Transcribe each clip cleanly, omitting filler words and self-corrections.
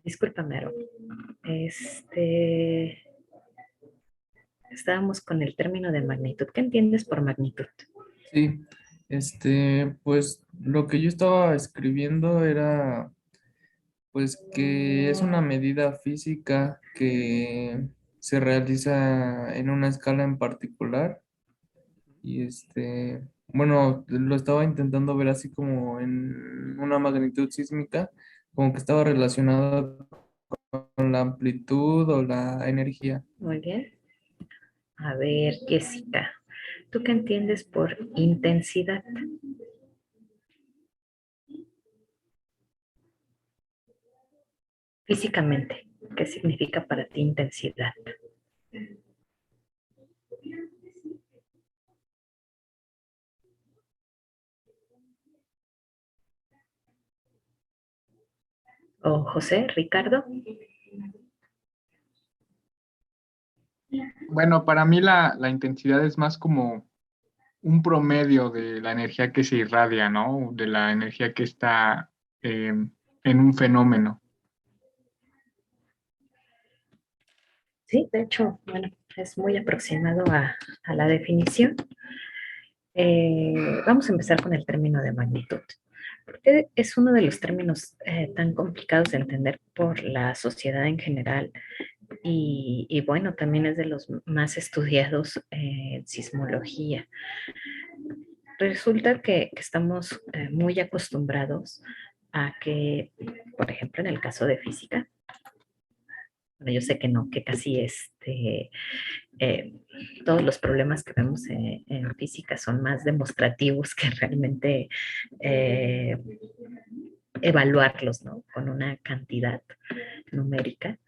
Discúlpame, Aaron. Estábamos con el término de magnitud. ¿Qué entiendes por magnitud? Sí, pues lo que yo estaba escribiendo era, pues que es una medida física que se realiza en una escala en particular y bueno, lo estaba intentando ver así como en una magnitud sísmica, como que estaba relacionado con la amplitud o la energía. Muy bien. A ver, Jessica, ¿tú qué entiendes por intensidad? Físicamente, ¿qué significa para ti intensidad? ¿O José, Ricardo? Bueno, para mí la intensidad es más como un promedio de la energía que se irradia, ¿no? De la energía que está en un fenómeno. Sí, de hecho, bueno, es muy aproximado a la definición. Vamos a empezar con el término de magnitud, porque es uno de los términos tan complicados de entender por la sociedad en general y bueno, también es de los más estudiados en sismología. Resulta que estamos muy acostumbrados a que, por ejemplo, en el caso de física, bueno, yo sé que no, que casi eh, todos los problemas que vemos en física son más demostrativos que realmente eh, evaluarlos, ¿no? Con una cantidad numérica,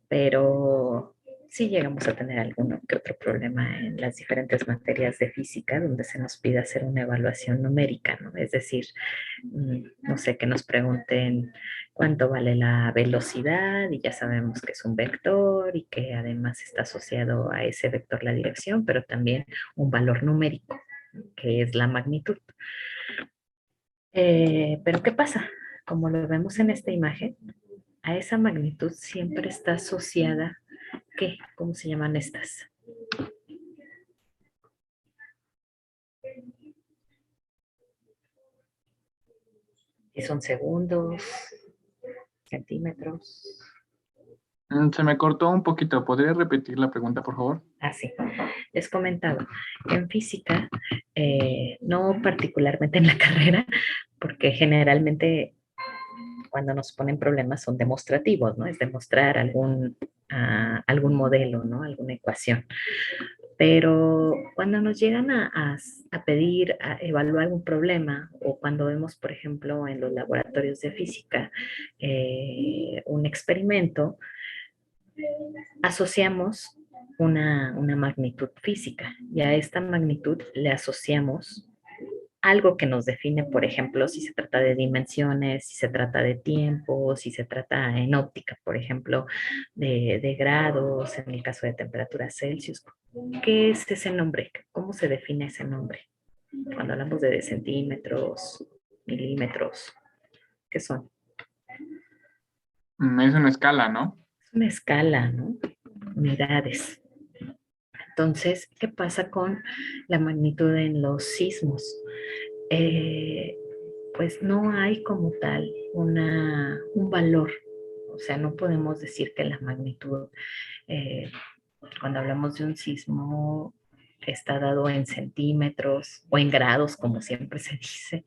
pero sí llegamos a tener alguno que otro problema en las diferentes materias de física donde se nos pide hacer una evaluación numérica, ¿no? Es decir, no sé, que nos pregunten cuánto vale la velocidad y ya sabemos que es un vector y que además está asociado a ese vector la dirección, pero también un valor numérico, que es la magnitud. Pero ¿qué pasa? Como lo vemos en esta imagen, a esa magnitud siempre está asociada, ¿qué? ¿Cómo se llaman estas? Si son segundos, centímetros. Se me cortó un poquito. ¿Podría repetir la pregunta, por favor? Así, les comentaba, en física, no particularmente en la carrera, porque generalmente cuando nos ponen problemas son demostrativos, ¿no? Es demostrar algún modelo, ¿no? Alguna ecuación. Pero cuando nos llegan a pedir, a evaluar un problema, o cuando vemos, por ejemplo, en los laboratorios de física, un experimento, asociamos una magnitud física y a esta magnitud le asociamos algo que nos define, por ejemplo, si se trata de dimensiones, si se trata de tiempo, si se trata en óptica, por ejemplo, de grados, en el caso de temperatura Celsius. ¿Qué es ese nombre? ¿Cómo se define ese nombre? Cuando hablamos de centímetros, milímetros, ¿qué son? Es una escala, ¿no? Es una escala, ¿no? Unidades. Entonces, ¿qué pasa con la magnitud en los sismos? Eh, pues no hay como tal un valor. O sea, no podemos decir que la magnitud, eh, cuando hablamos de un sismo, está dado en centímetros o en grados, como siempre se dice,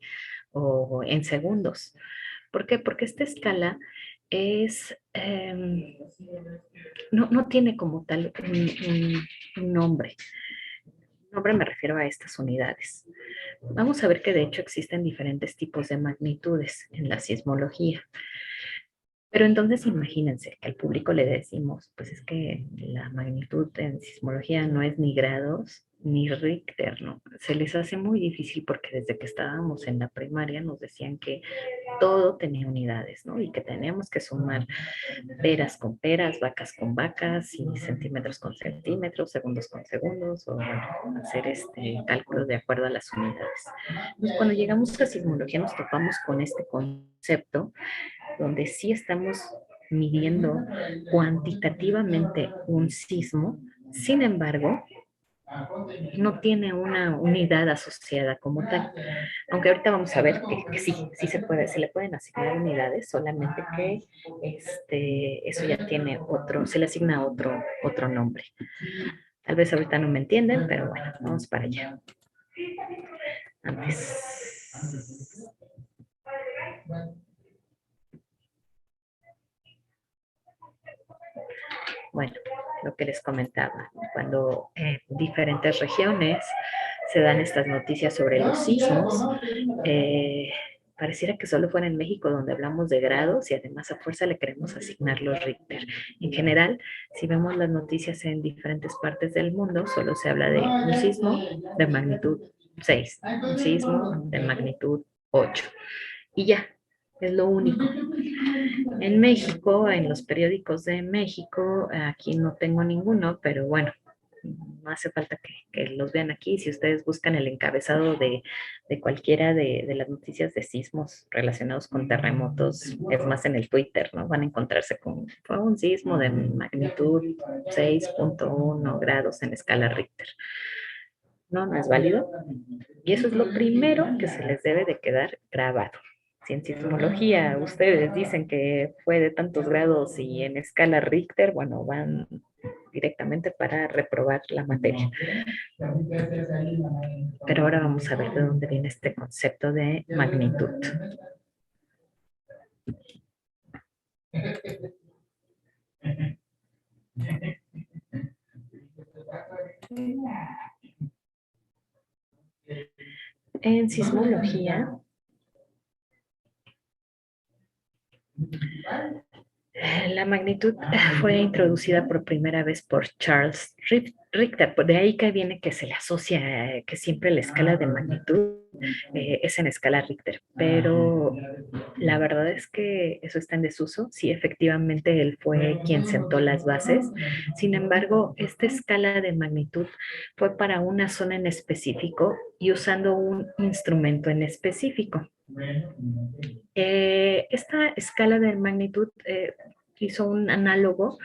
o en segundos. ¿Por qué? Porque esta escala es, no tiene como tal un nombre. Nombre me refiero a estas unidades. Vamos a ver que de hecho existen diferentes tipos de magnitudes en la sismología. Pero entonces imagínense que al público le decimos, pues es que la magnitud en sismología no es ni grados ni Richter, ¿no? Se les hace muy difícil porque desde que estábamos en la primaria nos decían que todo tenía unidades, ¿no? Y que teníamos que sumar peras con peras, vacas con vacas y centímetros con centímetros, segundos con segundos, o bueno, hacer cálculos de acuerdo a las unidades. Entonces, cuando llegamos a sismología nos topamos con este concepto donde sí estamos midiendo cuantitativamente un sismo. Sin embargo, no tiene una unidad asociada como tal. Aunque ahorita vamos a ver que sí, sí se puede, se le pueden asignar unidades, solamente que eso ya tiene otro, se le asigna otro nombre. Tal vez ahorita no me entienden, pero bueno, vamos para allá. Antes. Bueno, lo que les comentaba, cuando en diferentes regiones se dan estas noticias sobre los sismos, pareciera que solo fuera en México donde hablamos de grados y además a fuerza le queremos asignar los Richter. En general, si vemos las noticias en diferentes partes del mundo, solo se habla de un sismo de magnitud 6, un sismo de magnitud 8 y ya, es lo único. En México, en los periódicos de México, aquí no tengo ninguno, pero bueno, no hace falta que los vean aquí. Si ustedes buscan el encabezado de cualquiera de las noticias de sismos relacionados con terremotos, es más en el Twitter, ¿no? Van a encontrarse con fue un sismo de magnitud 6.1 grados en escala Richter. No, no es válido. Y eso es lo primero que se les debe de quedar grabado. Si en sismología ustedes dicen que fue de tantos grados y en escala Richter, bueno, van directamente para reprobar la materia. Pero ahora vamos a ver de dónde viene este concepto de magnitud. En sismología, la magnitud fue introducida por primera vez por Charles Richter. De ahí que viene que se le asocia que siempre la escala de magnitud es en escala Richter. Pero la verdad es que eso está en desuso. Sí, efectivamente, él fue quien sentó las bases. Sin embargo, esta escala de magnitud fue para una zona en específico y usando un instrumento en específico. Esta escala de magnitud hizo un análogo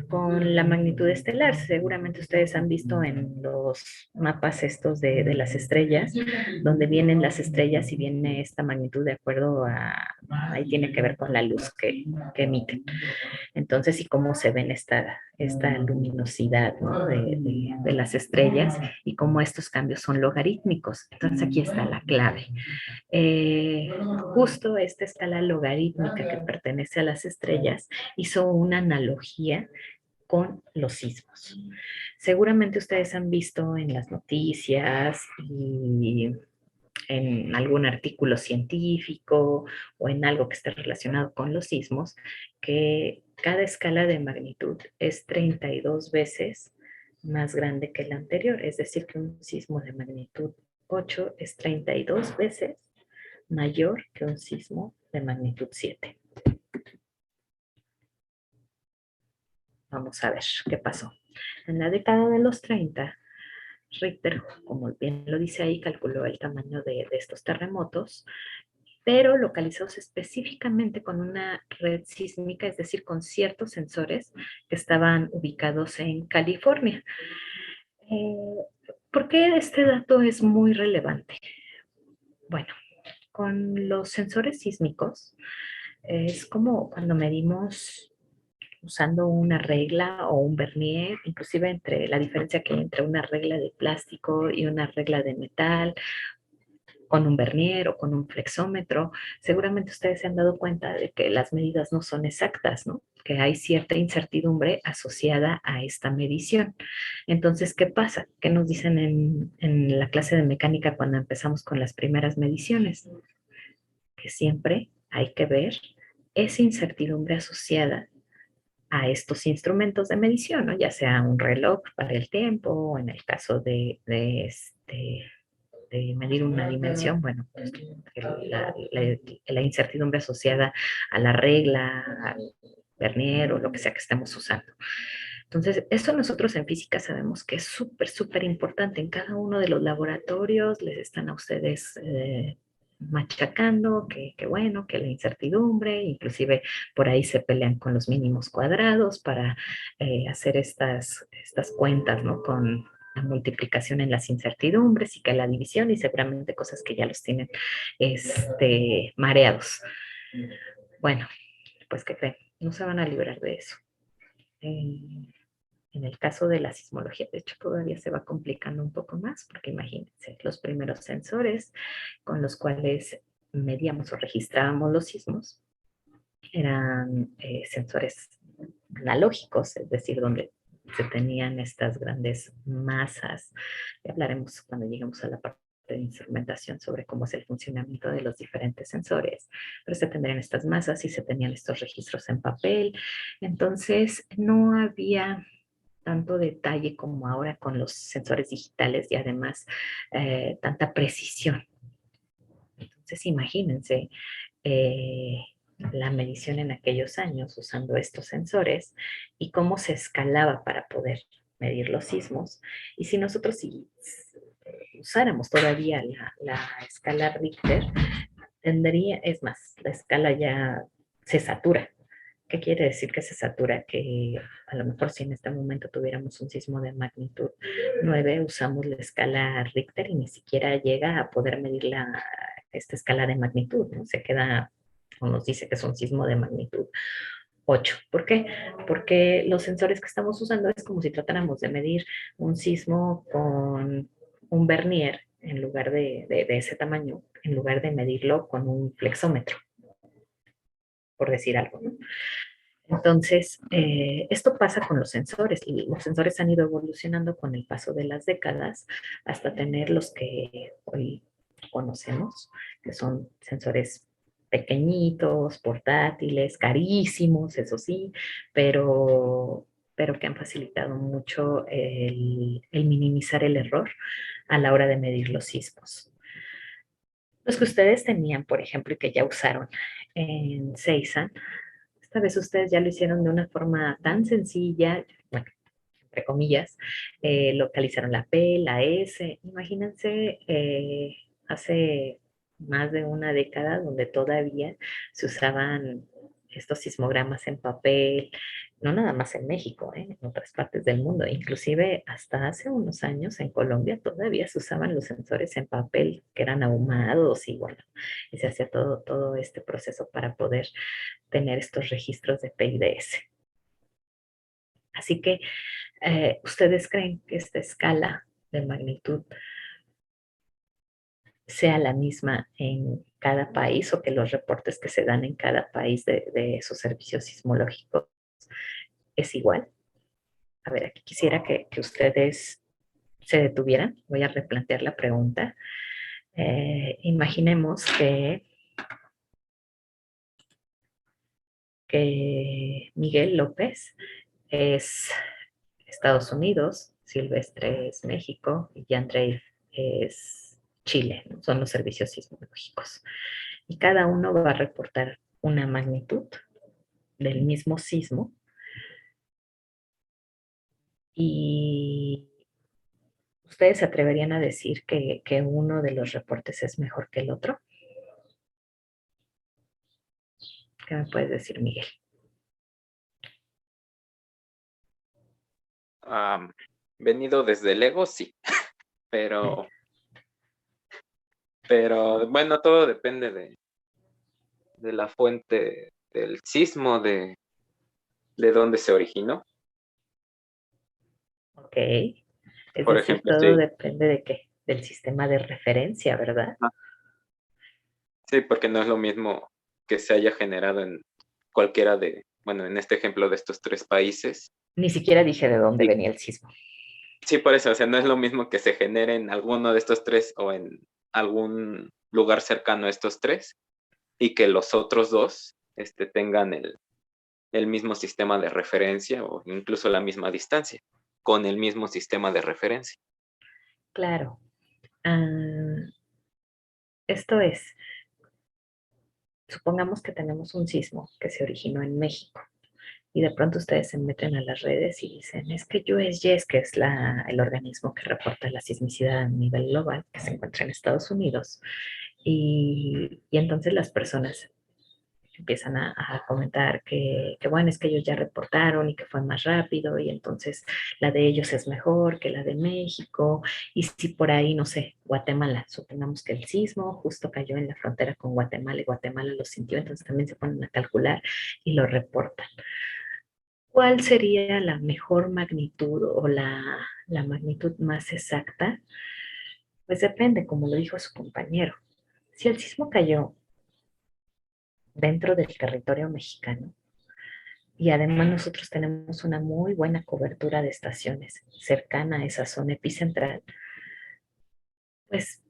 con la magnitud estelar. Seguramente ustedes han visto en los mapas estos de las estrellas, donde vienen las estrellas y viene esta magnitud de acuerdo ahí tiene que ver con la luz que emiten. Entonces, y cómo se ven esta luminosidad, ¿no? de las estrellas y cómo estos cambios son logarítmicos. Entonces, aquí está la clave. Justo esta escala logarítmica que pertenece a las estrellas hizo una analogía con los sismos. Seguramente ustedes han visto en las noticias y en algún artículo científico o en algo que esté relacionado con los sismos, que cada escala de magnitud es 32 veces más grande que la anterior, es decir, que un sismo de magnitud 8 es 32 veces mayor que un sismo de magnitud 7. Vamos a ver qué pasó. En la década de los 30, Richter, como bien lo dice ahí, calculó el tamaño de estos terremotos, pero localizados específicamente con una red sísmica, es decir, con ciertos sensores que estaban ubicados en California. ¿Por qué este dato es muy relevante? Bueno, con los sensores sísmicos es como cuando medimos usando una regla o un vernier, inclusive entre la diferencia que hay entre una regla de plástico y una regla de metal, con un vernier o con un flexómetro, seguramente ustedes se han dado cuenta de que las medidas no son exactas, ¿no? Que hay cierta incertidumbre asociada a esta medición. Entonces, ¿qué pasa? ¿Qué nos dicen en la clase de mecánica cuando empezamos con las primeras mediciones? Que siempre hay que ver esa incertidumbre asociada a estos instrumentos de medición, ¿no? Ya sea un reloj para el tiempo, o en el caso de medir una dimensión, bueno, pues la incertidumbre asociada a la regla, al vernier o lo que sea que estemos usando. Entonces, eso nosotros en física sabemos que es súper, súper importante. En cada uno de los laboratorios les están a ustedes machacando, que bueno, que la incertidumbre, inclusive por ahí se pelean con los mínimos cuadrados para hacer estas cuentas, ¿no? Con la multiplicación en las incertidumbres y que la división y seguramente cosas que ya los tienen mareados. Bueno, pues ¿qué creen? No se van a librar de eso. En el caso de la sismología, de hecho, todavía se va complicando un poco más, porque imagínense, los primeros sensores con los cuales medíamos o registrábamos los sismos eran sensores analógicos, es decir, donde se tenían estas grandes masas. Ya hablaremos cuando lleguemos a la parte de instrumentación sobre cómo es el funcionamiento de los diferentes sensores, pero se tendrían estas masas y se tenían estos registros en papel. Entonces, no había tanto detalle como ahora con los sensores digitales y además tanta precisión. Entonces, imagínense la medición en aquellos años usando estos sensores y cómo se escalaba para poder medir los sismos. Y si nosotros usáramos todavía la escala Richter, es más, la escala ya se satura. ¿Qué quiere decir que se satura? Que a lo mejor si en este momento tuviéramos un sismo de magnitud 9, usamos la escala Richter y ni siquiera llega a poder medir esta escala de magnitud, ¿no? Se queda, o nos dice que es un sismo de magnitud 8. ¿Por qué? Porque los sensores que estamos usando es como si tratáramos de medir un sismo con un vernier en lugar de ese tamaño, en lugar de medirlo con un flexómetro, por decir algo, ¿no? Entonces, esto pasa con los sensores y los sensores han ido evolucionando con el paso de las décadas hasta tener los que hoy conocemos, que son sensores pequeñitos, portátiles, carísimos, eso sí, pero que han facilitado mucho el minimizar el error a la hora de medir los sismos. Los que ustedes tenían, por ejemplo, y que ya usaron en Ceisan, esta vez ustedes ya lo hicieron de una forma tan sencilla, bueno, entre comillas, localizaron la P, la S. Imagínense hace más de una década donde todavía se usaban estos sismogramas en papel, no nada más en México, en otras partes del mundo, inclusive hasta hace unos años en Colombia todavía se usaban los sensores en papel que eran ahumados y bueno, y se hacía todo este proceso para poder tener estos registros de PIDS. Así que, ¿ustedes creen que esta escala de magnitud sea la misma en cada país o que los reportes que se dan en cada país de esos servicios sismológicos es igual? A ver, aquí quisiera que ustedes se detuvieran. Voy a replantear la pregunta. Imaginemos que Miguel López es Estados Unidos, Silvestre es México y Yandrey es Chile, ¿no? Son los servicios sismológicos. Y cada uno va a reportar una magnitud del mismo sismo y ustedes se atreverían a decir que uno de los reportes es mejor que el otro. ¿Qué me puedes decir, Miguel? Venido desde el ego, sí, pero bueno, todo depende de la fuente del sismo, de dónde se originó. Ok. Es Por decir, ejemplo, todo sí. depende de qué, del sistema de referencia, ¿verdad? Sí, porque no es lo mismo que se haya generado en cualquiera bueno, en este ejemplo de estos 3 países. Ni siquiera dije de dónde Sí. venía el sismo. Sí, por eso, o sea, no es lo mismo que se genere en alguno de estos 3 o en algún lugar cercano a estos 3 y que los otros 2 tengan el mismo sistema de referencia o incluso la misma distancia con el mismo sistema de referencia. Claro. Esto es, supongamos que tenemos un sismo que se originó en México y de pronto ustedes se meten a las redes y dicen, es que USGS, que es el organismo que reporta la sismicidad a nivel global, que se encuentra en Estados Unidos, Y entonces las personas empiezan a comentar que bueno, es que ellos ya reportaron y que fue más rápido y entonces la de ellos es mejor que la de México. Y si por ahí, no sé, Guatemala, supongamos que el sismo justo cayó en la frontera con Guatemala y Guatemala lo sintió, entonces también se ponen a calcular y lo reportan. ¿Cuál sería la mejor magnitud o la magnitud más exacta? Pues depende, como lo dijo su compañero. Si el sismo cayó dentro del territorio mexicano, y además nosotros tenemos una muy buena cobertura de estaciones cercana a esa zona epicentral, pues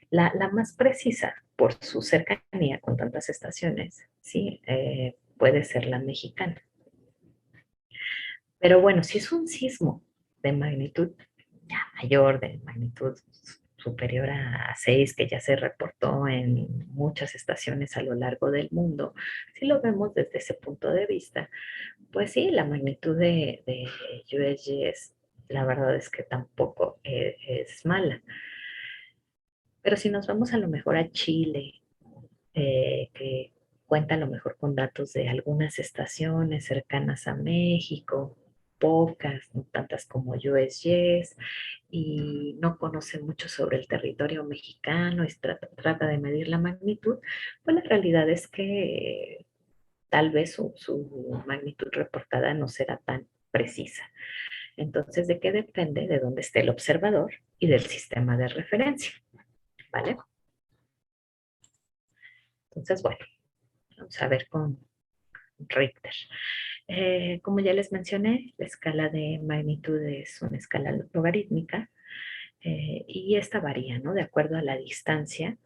la más precisa por su cercanía con tantas estaciones, sí, puede ser la mexicana. Pero bueno, si es un sismo de magnitud ya mayor, de magnitud superior a 6, que ya se reportó en muchas estaciones a lo largo del mundo, si lo vemos desde ese punto de vista, pues sí, la magnitud de USG la verdad es que tampoco es mala. Pero si nos vamos a lo mejor a Chile, que cuenta a lo mejor con datos de algunas estaciones cercanas a México, pocas, no tantas como USGs, y no conoce mucho sobre el territorio mexicano y trata de medir la magnitud, pues la realidad es que tal vez su magnitud reportada no será tan precisa. Entonces, ¿de qué depende? De dónde esté el observador y del sistema de referencia, ¿vale? Entonces, bueno, vamos a ver con Richter. Como ya les mencioné, la escala de magnitud es una escala logarítmica y esta varía, ¿no? De acuerdo a la distancia,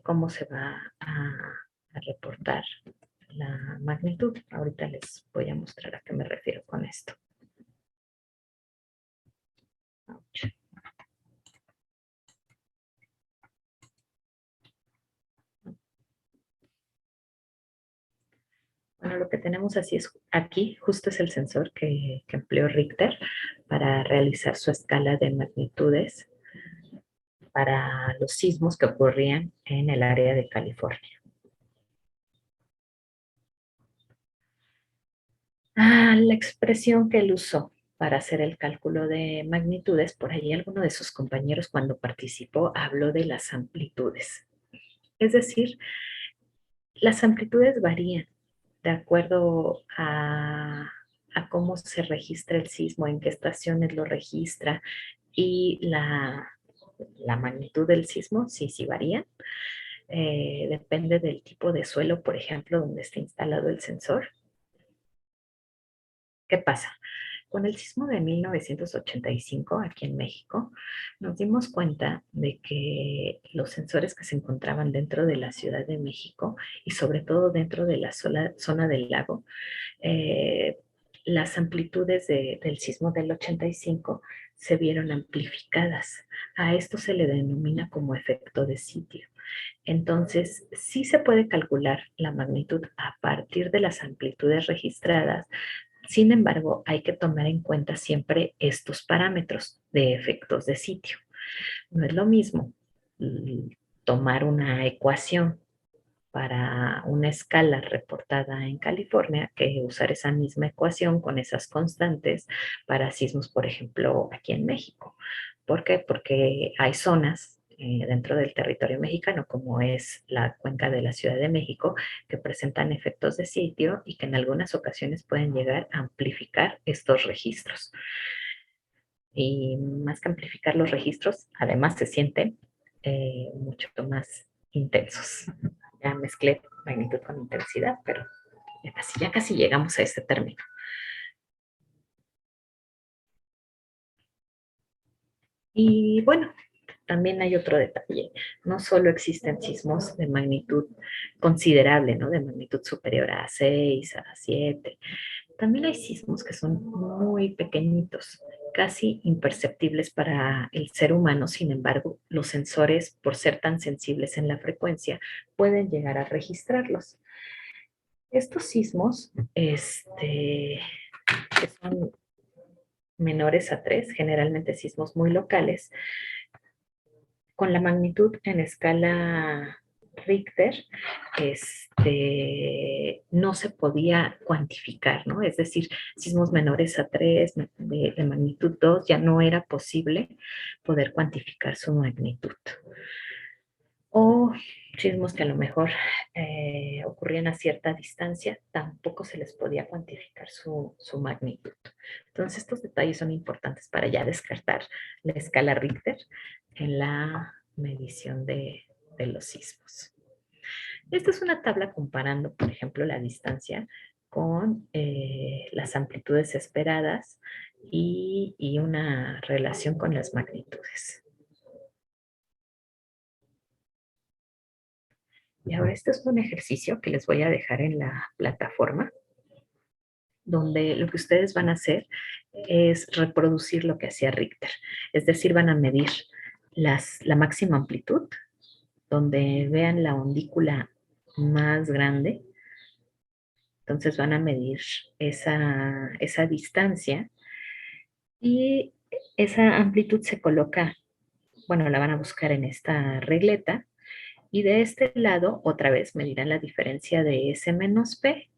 cómo se va a reportar la magnitud. Ahorita les voy a mostrar a qué me refiero con esto. Ouch. Bueno, lo que tenemos así es aquí, justo es el sensor que empleó Richter para realizar su escala de magnitudes para los sismos que ocurrían en el área de California. La expresión que él usó para hacer el cálculo de magnitudes, por ahí alguno de sus compañeros cuando participó habló de las amplitudes. Es decir, las amplitudes varían de acuerdo a cómo se registra el sismo, en qué estaciones lo registra y la magnitud del sismo, sí varía. Depende del tipo de suelo, por ejemplo, donde está instalado el sensor. ¿Qué pasa? Con el sismo de 1985 aquí en México, nos dimos cuenta de que los sensores que se encontraban dentro de la Ciudad de México y sobre todo dentro de la zona del lago, eh, las amplitudes del sismo del 85 se vieron amplificadas. A esto se le denomina como efecto de sitio. Entonces, sí se puede calcular la magnitud a partir de las amplitudes registradas. Sin embargo, hay que tomar en cuenta siempre estos parámetros de efectos de sitio. No es lo mismo tomar una ecuación para una escala reportada en California que usar esa misma ecuación con esas constantes para sismos, por ejemplo, aquí en México. ¿Por qué? Porque hay zonas dentro del territorio mexicano, como es la cuenca de la Ciudad de México, que presentan efectos de sitio y que en algunas ocasiones pueden llegar a amplificar estos registros. Y más que amplificar los registros, además se sienten mucho más intensos. Ya mezclé magnitud con intensidad, pero ya casi llegamos a este término. Y bueno, también hay otro detalle. No solo existen sismos de magnitud considerable, ¿no? De magnitud superior a 6, a 7. También hay sismos que son muy pequeñitos, casi imperceptibles para el ser humano. Sin embargo, los sensores, por ser tan sensibles en la frecuencia, pueden llegar a registrarlos. Estos sismos, que son menores a 3, generalmente sismos muy locales, con la magnitud en escala Richter, no se podía cuantificar, ¿no? Es decir, sismos menores a 3, de magnitud 2, ya no era posible poder cuantificar su magnitud. O sismos que a lo mejor ocurrían a cierta distancia, tampoco se les podía cuantificar su magnitud. Entonces, estos detalles son importantes para ya descartar la escala Richter en la medición de los sismos. Esta es una tabla comparando, por ejemplo, la distancia con las amplitudes esperadas y una relación con las magnitudes. Y ahora este es un ejercicio que les voy a dejar en la plataforma, donde lo que ustedes van a hacer es reproducir lo que hacía Richter. Es decir, van a medir la máxima amplitud, donde vean la ondícula más grande. Entonces van a medir esa distancia y esa amplitud se coloca, bueno, la van a buscar en esta regleta. Y de este lado, otra vez, medirán la diferencia de S menos P.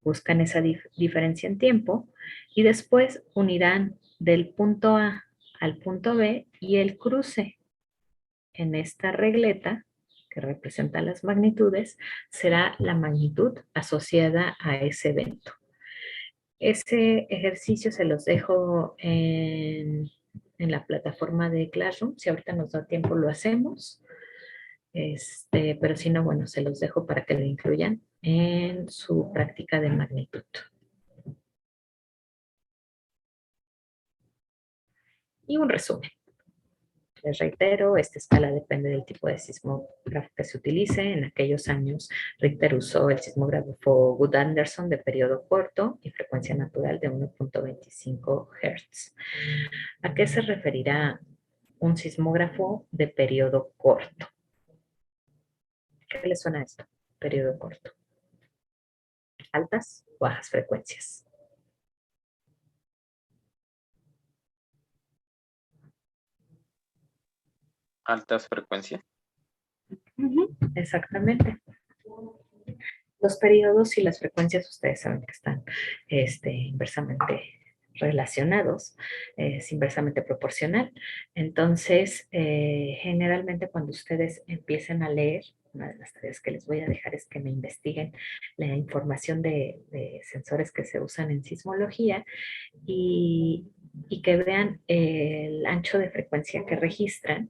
Buscan esa diferencia en tiempo y después unirán del punto A al punto B y el cruce en esta regleta, que representa las magnitudes, será la magnitud asociada a ese evento. Ese ejercicio se los dejo en la plataforma de Classroom. Si ahorita nos da tiempo, lo hacemos. Pero si no, bueno, se los dejo para que lo incluyan en su práctica de magnitud. Y un resumen. Les reitero, esta escala depende del tipo de sismógrafo que se utilice. En aquellos años, Richter usó el sismógrafo Wood-Anderson de periodo corto y frecuencia natural de 1.25 Hz. ¿A qué se referirá un sismógrafo de periodo corto? ¿Qué le suena a esto? Periodo corto. Altas o bajas frecuencias. Altas frecuencias. Exactamente. Los periodos y las frecuencias, ustedes saben que están inversamente relacionados, es inversamente proporcional. Entonces, generalmente cuando ustedes empiecen a leer, una de las tareas que les voy a dejar es que me investiguen la información de sensores que se usan en sismología y que vean el ancho de frecuencia que registran.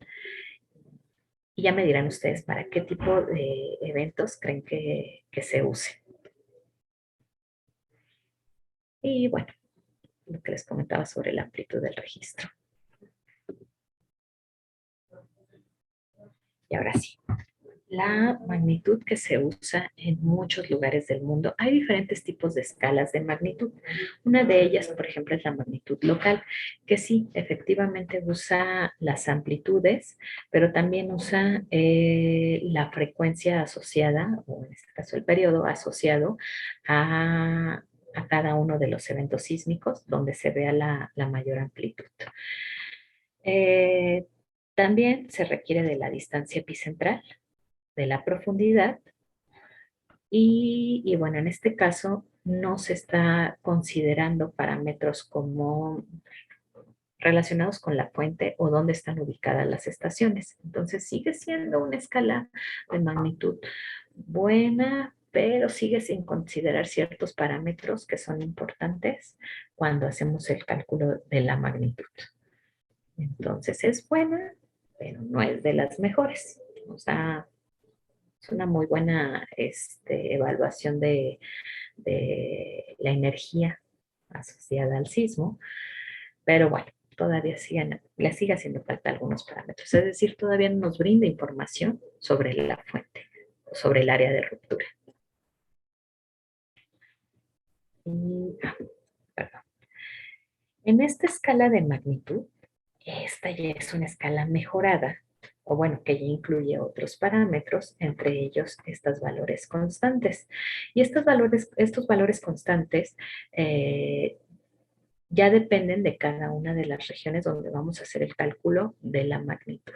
Y ya me dirán ustedes para qué tipo de eventos creen que se use. Y bueno, lo que les comentaba sobre la amplitud del registro. Y ahora sí, la magnitud que se usa en muchos lugares del mundo. Hay diferentes tipos de escalas de magnitud. Una de ellas, por ejemplo, es la magnitud local, que sí, efectivamente usa las amplitudes, pero también usa la frecuencia asociada, o en este caso el periodo asociado a cada uno de los eventos sísmicos donde se vea la mayor amplitud. También se requiere de la distancia epicentral, de la profundidad y bueno, en este caso no se está considerando parámetros como relacionados con la fuente o dónde están ubicadas las estaciones. Entonces sigue siendo una escala de magnitud buena, pero sigue sin considerar ciertos parámetros que son importantes cuando hacemos el cálculo de la magnitud. Entonces es buena, pero no es de las mejores. O sea, es una muy buena evaluación de la energía asociada al sismo, pero bueno, todavía le sigue haciendo falta algunos parámetros. Es decir, todavía no nos brinda información sobre la fuente, sobre el área de ruptura. Perdón. En esta escala de magnitud, esta ya es una escala mejorada, o bueno, que ya incluye otros parámetros, entre ellos estos valores constantes. Y estos valores constantes ya dependen de cada una de las regiones donde vamos a hacer el cálculo de la magnitud.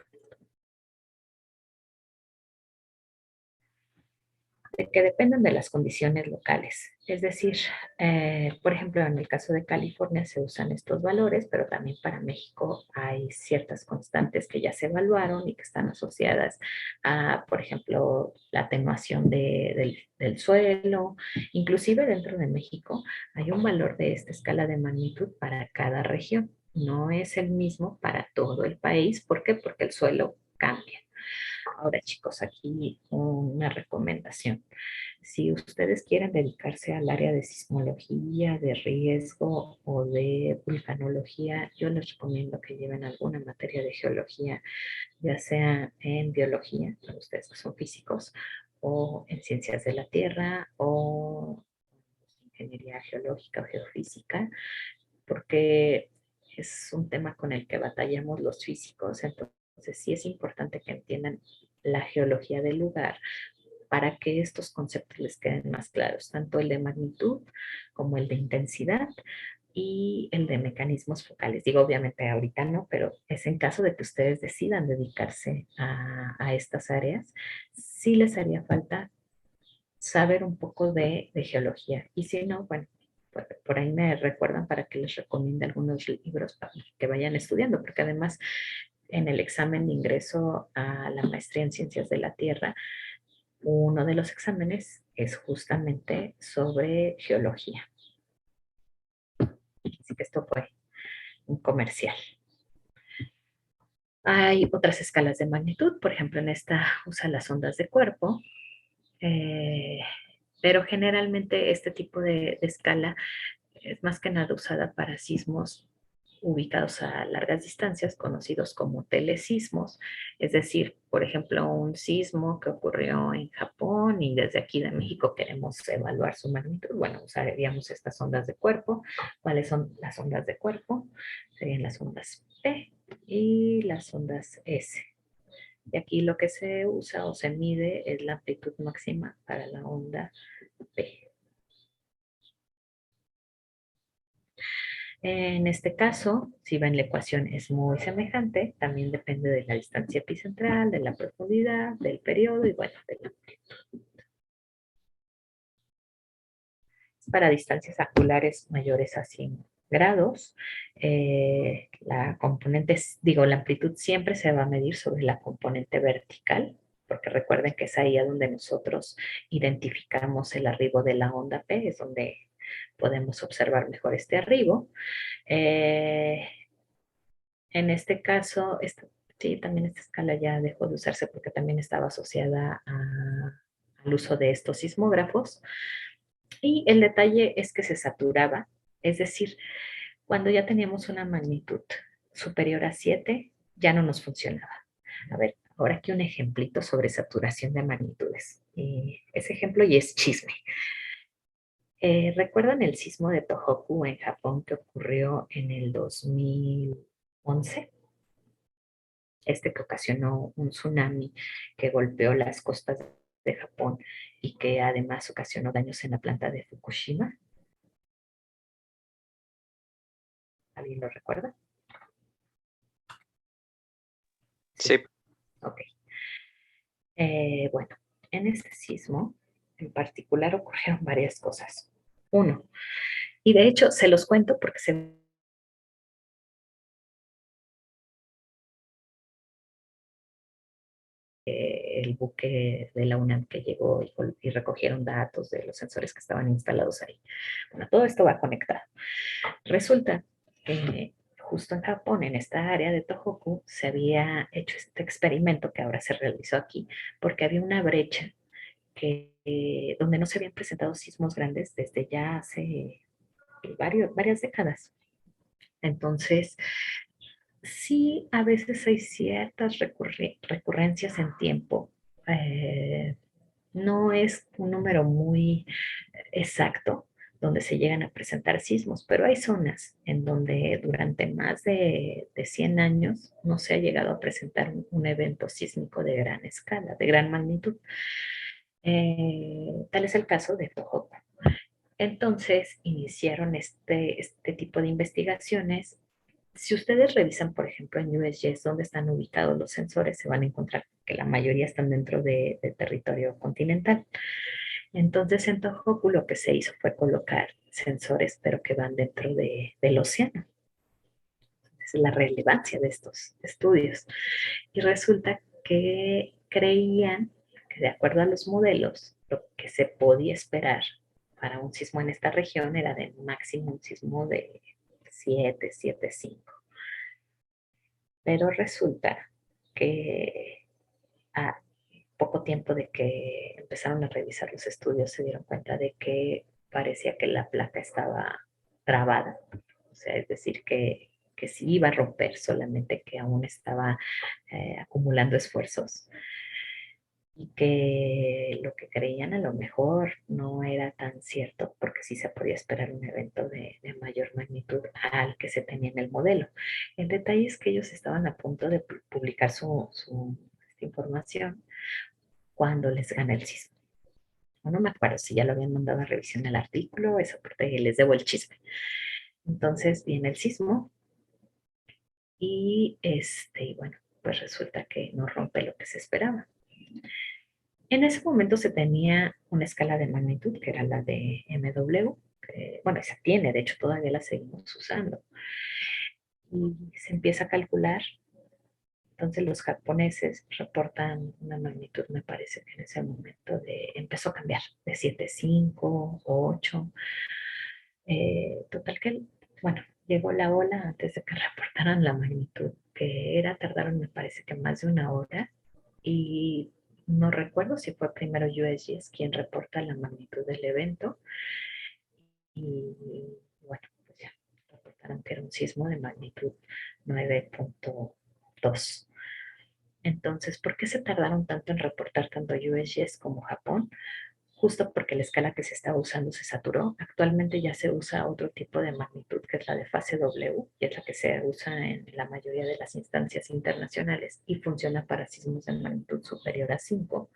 de que dependen de las condiciones locales. Es decir, por ejemplo, en el caso de California se usan estos valores, pero también para México hay ciertas constantes que ya se evaluaron y que están asociadas a, por ejemplo, la atenuación del suelo. Inclusive dentro de México hay un valor de esta escala de magnitud para cada región. No es el mismo para todo el país. ¿Por qué? Porque el suelo cambia. Ahora, chicos, aquí una recomendación. Si ustedes quieren dedicarse al área de sismología, de riesgo o de vulcanología, yo les recomiendo que lleven alguna materia de geología, ya sea en biología, para ustedes que son físicos, o en ciencias de la tierra, o ingeniería geológica o geofísica, porque es un tema con el que batallamos los físicos. Entonces, sí es importante que entiendan la geología del lugar para que estos conceptos les queden más claros, tanto el de magnitud como el de intensidad y el de mecanismos focales. Digo, obviamente ahorita no, pero es en caso de que ustedes decidan dedicarse a estas áreas, sí les haría falta saber un poco de geología. Y si no, bueno, por ahí me recuerdan para que les recomiende algunos libros para que vayan estudiando, porque además en el examen de ingreso a la maestría en ciencias de la Tierra, uno de los exámenes es justamente sobre geología. Así que esto fue un comercial. Hay otras escalas de magnitud, por ejemplo, en esta usa las ondas de cuerpo, pero generalmente este tipo de escala es más que nada usada para sismos ubicados a largas distancias, conocidos como telesismos, es decir, por ejemplo, un sismo que ocurrió en Japón y desde aquí de México queremos evaluar su magnitud. Bueno, usaríamos estas ondas de cuerpo. ¿Cuáles son las ondas de cuerpo? Serían las ondas P y las ondas S. Y aquí lo que se usa o se mide es la amplitud máxima para la onda P. En este caso, si ven la ecuación es muy semejante, también depende de la distancia epicentral, de la profundidad, del periodo y bueno, de la amplitud. Para distancias angulares mayores a 100 grados, la componente, digo, la amplitud siempre se va a medir sobre la componente vertical, porque recuerden que es ahí a donde nosotros identificamos el arribo de la onda P, es donde podemos observar mejor este arribo. En este caso, sí, también esta escala ya dejó de usarse porque también estaba asociada al uso de estos sismógrafos. Y el detalle es que se saturaba, es decir, cuando ya teníamos una magnitud superior a 7, ya no nos funcionaba. A ver, ahora aquí un ejemplito sobre saturación de magnitudes. Y ese ejemplo y es chisme. ¿Recuerdan el sismo de Tohoku en Japón que ocurrió en el 2011? Que ocasionó un tsunami que golpeó las costas de Japón y que además ocasionó daños en la planta de Fukushima. ¿Alguien lo recuerda? Sí. Ok. Bueno, en este sismo en particular ocurrieron varias cosas. Uno, y de hecho se los cuento porque el buque de la UNAM que llegó y recogieron datos de los sensores que estaban instalados ahí. Bueno, todo esto va conectado. Resulta que justo en Japón, en esta área de Tohoku, se había hecho este experimento que ahora se realizó aquí, porque había una brecha donde no se habían presentado sismos grandes desde ya hace varias décadas. Entonces, sí, a veces hay ciertas recurrencias en tiempo. No es un número muy exacto donde se llegan a presentar sismos, pero hay zonas en donde durante más de 100 años no se ha llegado a presentar un evento sísmico de gran escala, de gran magnitud. Tal es el caso de Tohoku. Entonces iniciaron este tipo de investigaciones. Si ustedes revisan, por ejemplo, en USGS dónde están ubicados los sensores, se van a encontrar que la mayoría están dentro de territorio continental. Entonces en Tohoku lo que se hizo fue colocar sensores, pero que van dentro del océano. Esa es la relevancia de estos estudios. Y resulta que creían que de acuerdo a los modelos, lo que se podía esperar para un sismo en esta región era de máximo un sismo de 7,5. Pero resulta que a poco tiempo de que empezaron a revisar los estudios se dieron cuenta de que parecía que la placa estaba trabada. O sea, es decir, que sí iba a romper, solamente que aún estaba acumulando esfuerzos y que lo que creían a lo mejor no era tan cierto, porque sí se podía esperar un evento de mayor magnitud al que se tenía en el modelo. El detalle es que ellos estaban a punto de publicar su información cuando les gana el sismo. No me acuerdo si ya lo habían mandado a revisión el artículo, esa parte les debo el chisme. Entonces viene el sismo y bueno, pues resulta que no rompe lo que se esperaba. En ese momento se tenía una escala de magnitud que era la de MW, que, bueno, esa tiene, de hecho todavía la seguimos usando. Y se empieza a calcular, entonces los japoneses reportan una magnitud, me parece que en ese momento empezó a cambiar, de 7,5, 8. Total que, bueno, llegó la ola antes de que reportaran la magnitud, que era, tardaron me parece que más de una hora y no recuerdo si fue primero USGS quien reporta la magnitud del evento y bueno, pues ya reportaron que era un sismo de magnitud 9,2. Entonces, ¿por qué se tardaron tanto en reportar tanto USGS como Japón? Justo porque la escala que se estaba usando se saturó. Actualmente ya se usa otro tipo de magnitud, que es la de fase W, y es la que se usa en la mayoría de las instancias internacionales y funciona para sismos de magnitud superior a 5.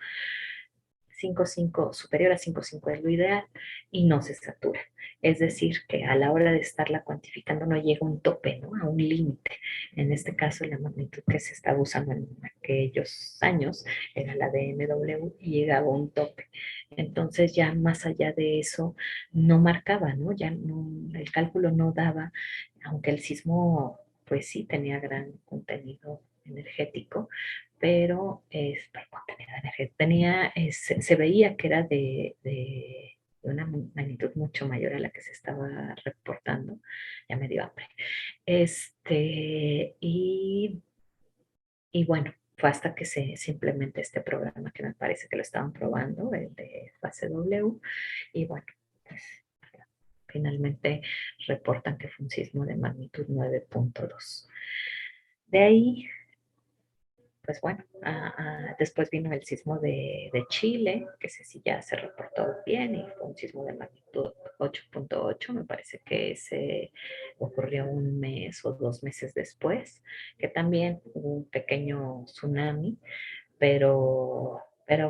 5,5, superior a 5,5 es lo ideal y no se satura. Es decir, que a la hora de estarla cuantificando no llega a un tope, ¿no? A un límite. En este caso, la magnitud que se estaba usando en aquellos años era la de MW y llegaba a un tope. Entonces ya más allá de eso no marcaba, ¿no? Ya no, el cálculo no daba, aunque el sismo pues sí tenía gran contenido energético, pero tenía, se veía que era de una magnitud mucho mayor a la que se estaba reportando. Ya me dio hambre. Y bueno, fue hasta que se implemente este programa que me parece que lo estaban probando, el de fase W, y bueno, pues finalmente reportan que fue un sismo de magnitud 9,2. De ahí pues bueno, después vino el sismo de Chile, que ese sí ya se reportó bien y fue un sismo de magnitud 8,8. Me parece que ese ocurrió un mes o 2 meses después, que también hubo un pequeño tsunami, pero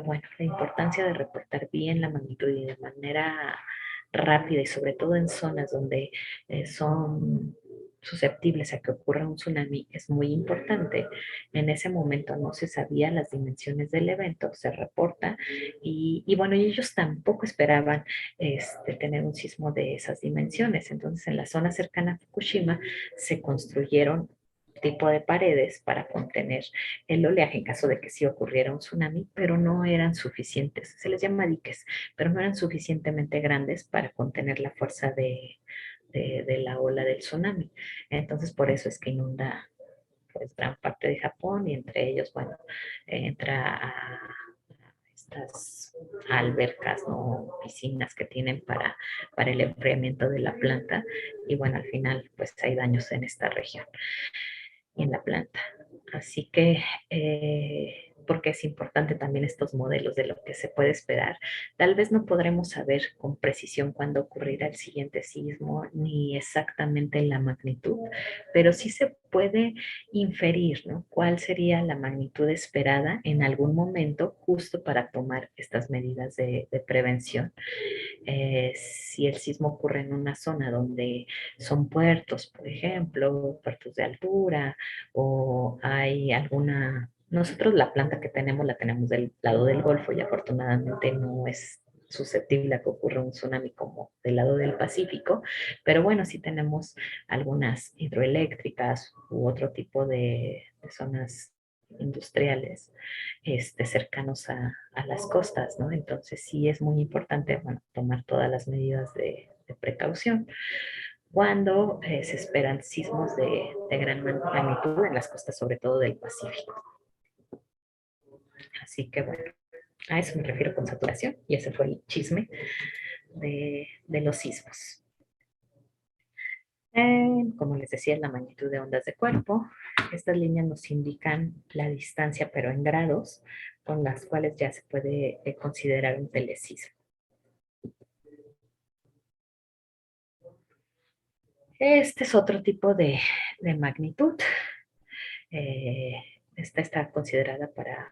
bueno, la importancia de reportar bien la magnitud y de manera rápida y sobre todo en zonas donde son susceptibles a que ocurra un tsunami es muy importante. En ese momento no se sabía las dimensiones del evento, se reporta y bueno, ellos tampoco esperaban tener un sismo de esas dimensiones. Entonces en la zona cercana a Fukushima se construyeron tipo de paredes para contener el oleaje en caso de que sí ocurriera un tsunami, pero no eran suficientes. Se les llama diques, pero no eran suficientemente grandes para contener la fuerza de la ola del tsunami. Entonces, por eso es que inunda pues gran parte de Japón y entre ellos, bueno, entra a estas albercas, ¿no? Piscinas que tienen para el enfriamiento de la planta y bueno, al final pues hay daños en esta región y en la planta. Así que, porque es importante también estos modelos de lo que se puede esperar. Tal vez no podremos saber con precisión cuándo ocurrirá el siguiente sismo, ni exactamente la magnitud, pero sí se puede inferir, ¿no? ¿Cuál sería la magnitud esperada en algún momento justo para tomar estas medidas de prevención? Si el sismo ocurre en una zona donde son puertos, por ejemplo, puertos de altura, o hay alguna... Nosotros la planta que tenemos la tenemos del lado del Golfo y afortunadamente no es susceptible a que ocurra un tsunami como del lado del Pacífico, pero bueno, sí tenemos algunas hidroeléctricas u otro tipo de zonas industriales cercanos a las costas, ¿no? Entonces sí es muy importante, bueno, tomar todas las medidas de precaución cuando se esperan sismos de gran magnitud en las costas, sobre todo del Pacífico. Así que bueno, a eso me refiero con saturación y ese fue el chisme de los sismos. Como les decía, la magnitud de ondas de cuerpo. Estas líneas nos indican la distancia, pero en grados, con las cuales ya se puede considerar un telesismo. Este es otro tipo de magnitud. Esta está considerada para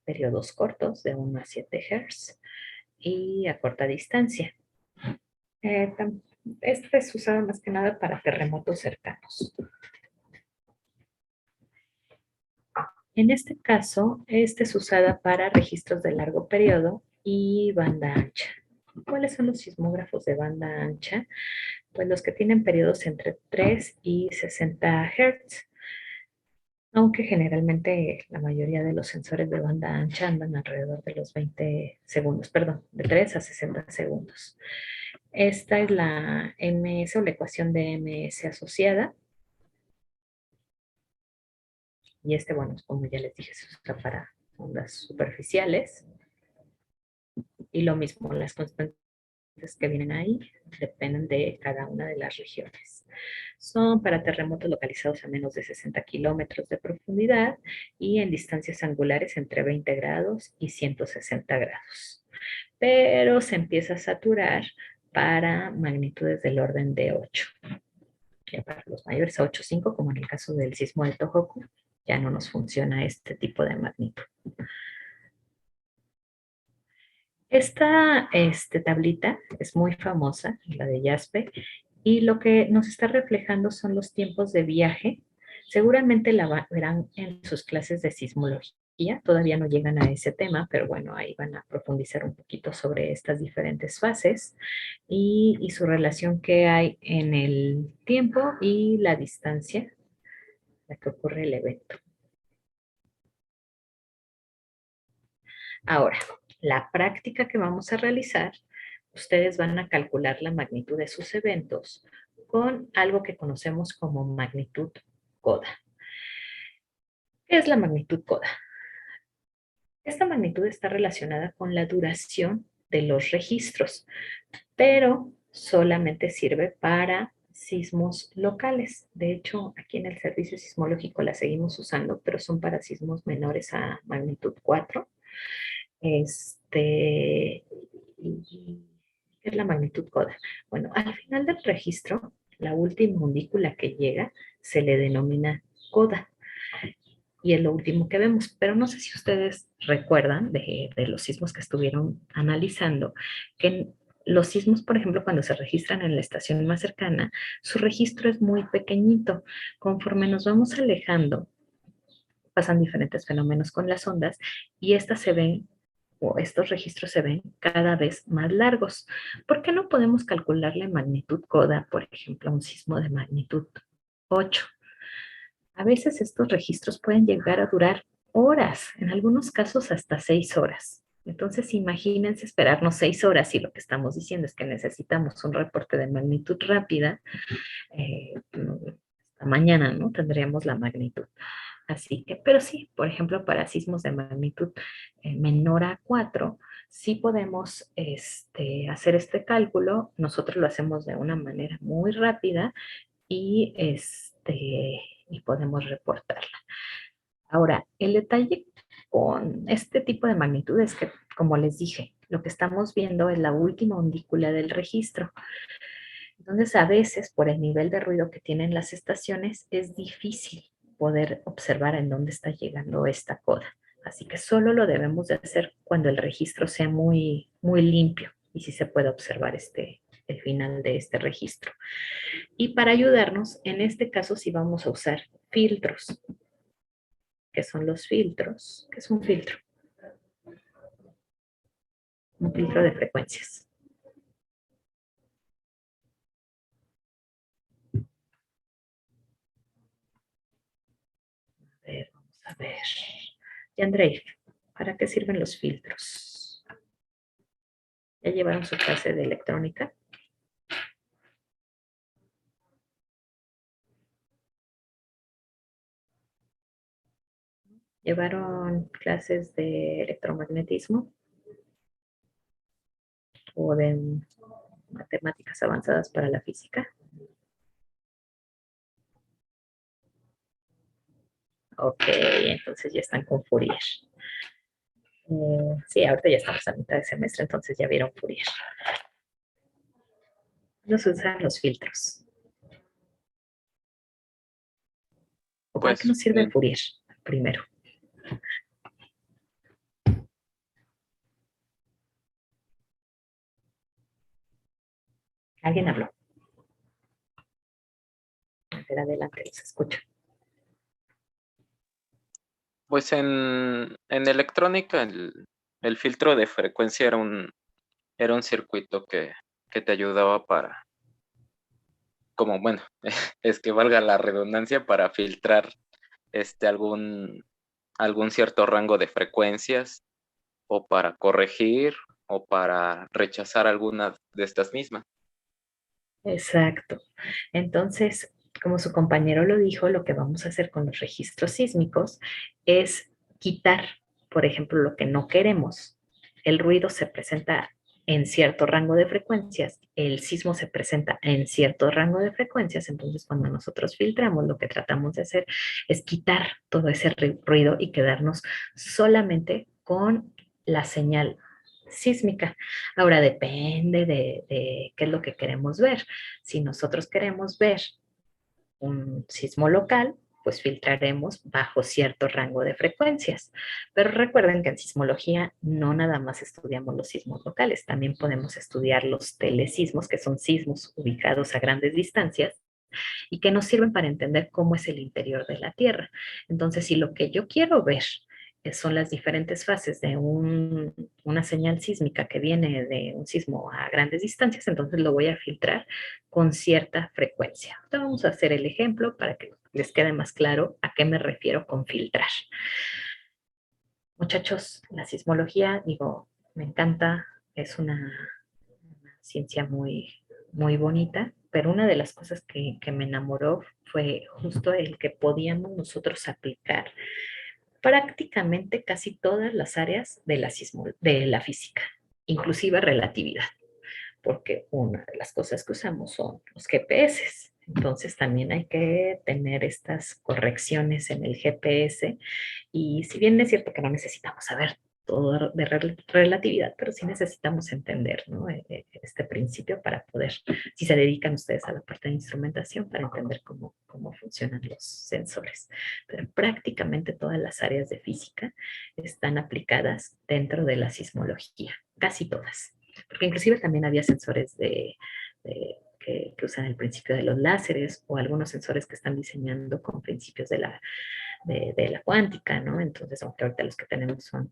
periodos cortos, de 1 a 7 Hz, y a corta distancia. Este es usado más que nada para terremotos cercanos. En este caso, este es usada para registros de largo periodo y banda ancha. ¿Cuáles son los sismógrafos de banda ancha? Pues los que tienen periodos entre 3 y 60 Hz, aunque generalmente la mayoría de los sensores de banda ancha andan alrededor de los 20 segundos, perdón, de 3 a 60 segundos. Esta es la MS o la ecuación de MS asociada. Y bueno, como ya les dije, se usa para ondas superficiales. Y lo mismo, las constantes que vienen ahí dependen de cada una de las regiones. Son para terremotos localizados a menos de 60 kilómetros de profundidad y en distancias angulares entre 20 grados y 160 grados. Pero se empieza a saturar para magnitudes del orden de 8. Ya para los mayores a 8.5, como en el caso del sismo de Tohoku, ya no nos funciona este tipo de magnitud. Esta tablita es muy famosa, la de JASPE, y lo que nos está reflejando son los tiempos de viaje. Seguramente la verán en sus clases de sismología. Todavía no llegan a ese tema, pero bueno, ahí van a profundizar un poquito sobre estas diferentes fases y su relación que hay en el tiempo y la distancia a la que ocurre el evento. Ahora, la práctica que vamos a realizar, ustedes van a calcular la magnitud de sus eventos con algo que conocemos como magnitud CODA. ¿Qué es la magnitud CODA? Esta magnitud está relacionada con la duración de los registros, pero solamente sirve para sismos locales. De hecho, aquí en el servicio sismológico la seguimos usando, pero son para sismos menores a magnitud 4. ¿Qué es la magnitud CODA? Bueno, al final del registro, la última undícula que llega se le denomina CODA y es lo último que vemos. Pero no sé si ustedes recuerdan de los sismos que estuvieron analizando, que los sismos, por ejemplo, cuando se registran en la estación más cercana, su registro es muy pequeñito. Conforme nos vamos alejando, pasan diferentes fenómenos con las ondas y estas se ven o estos registros se ven cada vez más largos. ¿Por qué no podemos calcular la magnitud CODA, por ejemplo, a un sismo de magnitud 8? A veces estos registros pueden llegar a durar horas, en algunos casos hasta 6 horas. Entonces, imagínense esperarnos 6 horas y lo que estamos diciendo es que necesitamos un reporte de magnitud rápida. Hasta mañana, ¿no? Tendríamos la magnitud. Así que, pero sí, por ejemplo, para sismos de magnitud menor a 4, sí podemos hacer este cálculo. Nosotros lo hacemos de una manera muy rápida y, y podemos reportarla. Ahora, el detalle con este tipo de magnitud es que, como les dije, lo que estamos viendo es la última undícula del registro. Entonces, a veces, por el nivel de ruido que tienen las estaciones, es difícil poder observar en dónde está llegando esta coda. Así que solo lo debemos de hacer cuando el registro sea muy, muy limpio y si se puede observar el final de este registro. Y para ayudarnos, en este caso sí vamos a usar filtros. ¿Qué son los filtros? ¿Qué es un filtro? un filtro de frecuencias. A ver, vamos a ver. Y Andrei, ¿para qué sirven los filtros? ¿Ya llevaron su clase de electrónica? ¿Llevaron clases de electromagnetismo o de matemáticas avanzadas para la física? Ok, entonces ya están con Fourier. Sí, ahorita ya estamos a mitad de semestre, entonces ya vieron Fourier. No se usan los filtros. ¿O para qué Pues nos sirve Fourier? Primero. ¿Alguien habló? A ver, adelante, los escucho. pues en electrónica el filtro de frecuencia era un circuito que te ayudaba para, como bueno, es que valga la redundancia, para filtrar algún cierto rango de frecuencias o para corregir o para rechazar alguna de estas mismas. Exacto. Entonces, como su compañero lo dijo, lo que vamos a hacer con los registros sísmicos es quitar, por ejemplo, lo que no queremos. El ruido se presenta en cierto rango de frecuencias, el sismo se presenta en cierto rango de frecuencias, entonces cuando nosotros filtramos, lo que tratamos de hacer es quitar todo ese ruido y quedarnos solamente con la señal sísmica. Ahora depende de qué es lo que queremos ver. Si nosotros queremos ver un sismo local, pues filtraremos bajo cierto rango de frecuencias. Pero recuerden que en sismología no nada más estudiamos los sismos locales, también podemos estudiar los telesismos, que son sismos ubicados a grandes distancias y que nos sirven para entender cómo es el interior de la Tierra. Entonces, si lo que yo quiero ver son las diferentes fases de una señal sísmica que viene de un sismo a grandes distancias, entonces lo voy a filtrar con cierta frecuencia. Ahora vamos a hacer el ejemplo para que les quede más claro a qué me refiero con filtrar. Muchachos, la sismología, digo, me encanta, es una ciencia muy bonita, pero una de las cosas que me enamoró fue justo el que podíamos nosotros aplicar prácticamente casi todas las áreas de de la física, inclusive relatividad, porque una de las cosas que usamos son los GPS. Entonces también hay que tener estas correcciones en el GPS y si bien es cierto que no necesitamos saber todo de relatividad, pero sí necesitamos entender, ¿no? Este principio para poder, si se dedican ustedes a la parte de instrumentación, para entender cómo funcionan los sensores. Pero prácticamente todas las áreas de física están aplicadas dentro de la sismología, casi todas. Porque inclusive también había sensores que usan el principio de los láseres o algunos sensores que están diseñando con principios de la cuántica, ¿no? Entonces, aunque ahorita los que tenemos son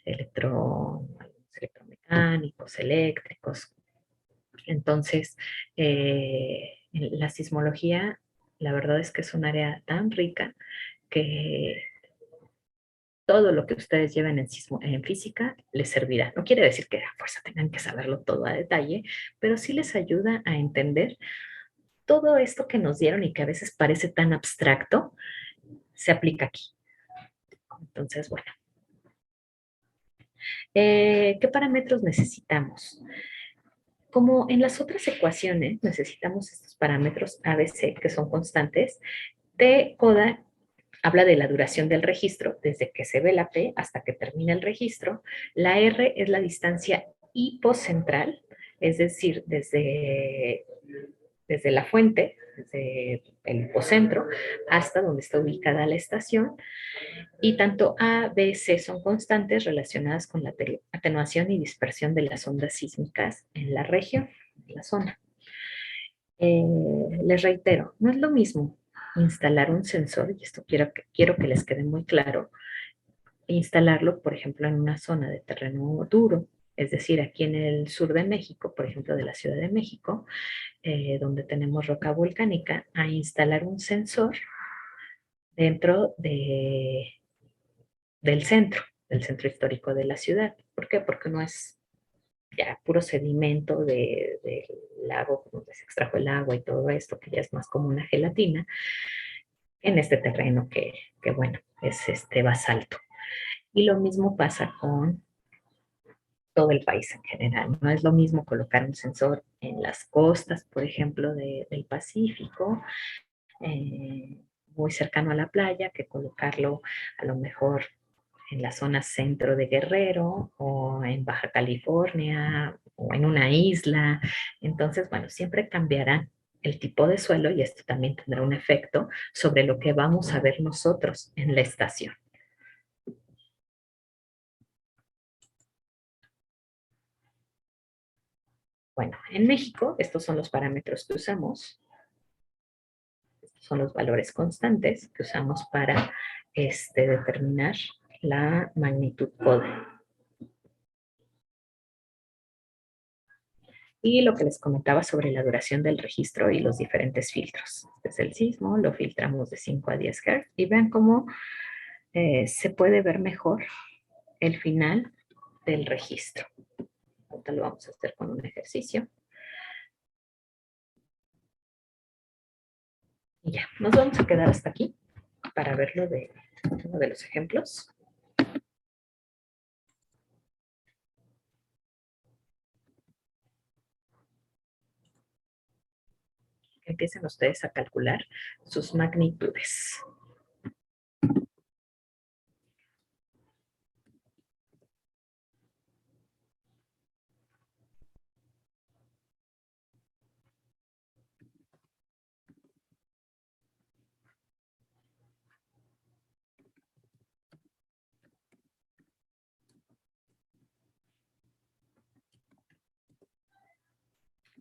electromecánicos, eléctricos. Entonces, la sismología, la verdad es que es un área tan rica que todo lo que ustedes lleven en física les servirá. No quiere decir que a fuerza tengan que saberlo todo a detalle, pero sí les ayuda a entender todo esto que nos dieron y que a veces parece tan abstracto, se aplica aquí. Entonces, bueno. ¿Qué parámetros necesitamos? Como en las otras ecuaciones necesitamos estos parámetros ABC que son constantes, T CODA habla de la duración del registro desde que se ve la P hasta que termina el registro. La R es la distancia hipocentral, es decir, desde la fuente, desde el hipocentro, hasta donde está ubicada la estación. Y tanto A, B, C son constantes relacionadas con la atenuación y dispersión de las ondas sísmicas en la región, en la zona. Les reitero, no es lo mismo instalar un sensor, y esto quiero que les quede muy claro, e instalarlo, por ejemplo, en una zona de terreno duro, Es decir, aquí en el sur de México, por ejemplo, de la Ciudad de México, donde tenemos roca volcánica, a instalar un sensor dentro del centro histórico de la ciudad. ¿Por qué? Porque no es ya puro sedimento del lago, donde se extrajo el agua y todo esto, que ya es más como una gelatina, en este terreno que bueno, es este basalto. Y lo mismo pasa con todo el país en general. No es lo mismo colocar un sensor en las costas, por ejemplo, del Pacífico, eh, muy cercano a la playa, que colocarlo a lo mejor en la zona centro de Guerrero o en Baja California o en una isla. Entonces, bueno, siempre cambiará el tipo de suelo y esto también tendrá un efecto sobre lo que vamos a ver nosotros en la estación. Bueno, en México estos son los parámetros que usamos. Estos son los valores constantes que usamos para determinar la magnitud CODE. Y lo que les comentaba sobre la duración del registro y los diferentes filtros. Desde el sismo lo filtramos de 5 a 10 Hz y vean cómo se puede ver mejor el final del registro. Ahorita lo vamos a hacer con un ejercicio. Y ya, nos vamos a quedar hasta aquí para verlo de uno de los ejemplos. Empiecen ustedes a calcular sus magnitudes.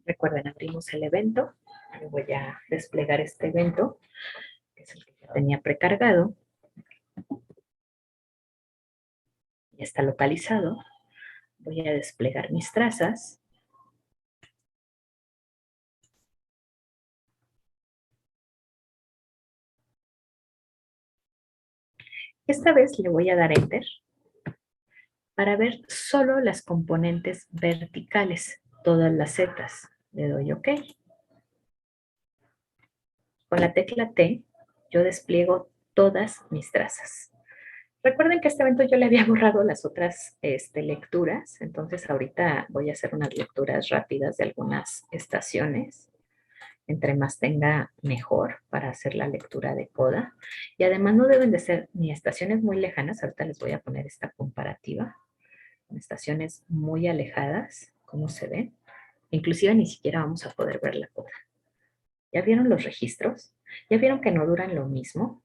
Recuerden, abrimos el evento. Yo voy a desplegar este evento, que es el que ya tenía precargado. Ya está localizado. Voy a desplegar mis trazas. Esta vez le voy a dar Enter para ver solo las componentes verticales, todas las zetas. Le doy OK. Con la tecla T, yo despliego todas mis trazas. Recuerden que este evento yo le había borrado las otras lecturas, entonces ahorita voy a hacer unas lecturas rápidas de algunas estaciones. Entre más tenga, mejor para hacer la lectura de coda. Y además no deben de ser ni estaciones muy lejanas, ahorita les voy a poner esta comparativa, con estaciones muy alejadas, ¿cómo se ven? Inclusive ni siquiera vamos a poder ver la coda. ¿Ya vieron los registros? ¿Ya vieron que no duran lo mismo?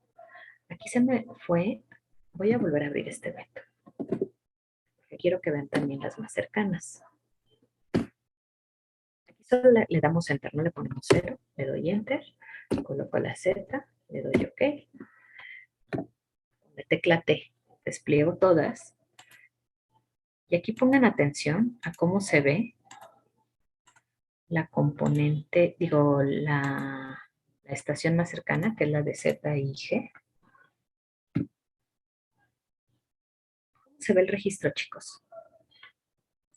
Aquí se me fue, voy a volver a abrir este evento, porque quiero que vean también las más cercanas. Aquí solo le damos Enter, no le ponemos 0, le doy Enter, coloco la Z, le doy OK. Con la tecla T despliego todas. Y aquí pongan atención a cómo se ve la componente, digo, la estación más cercana, que es la de Z y G. ¿Cómo se ve el registro, chicos?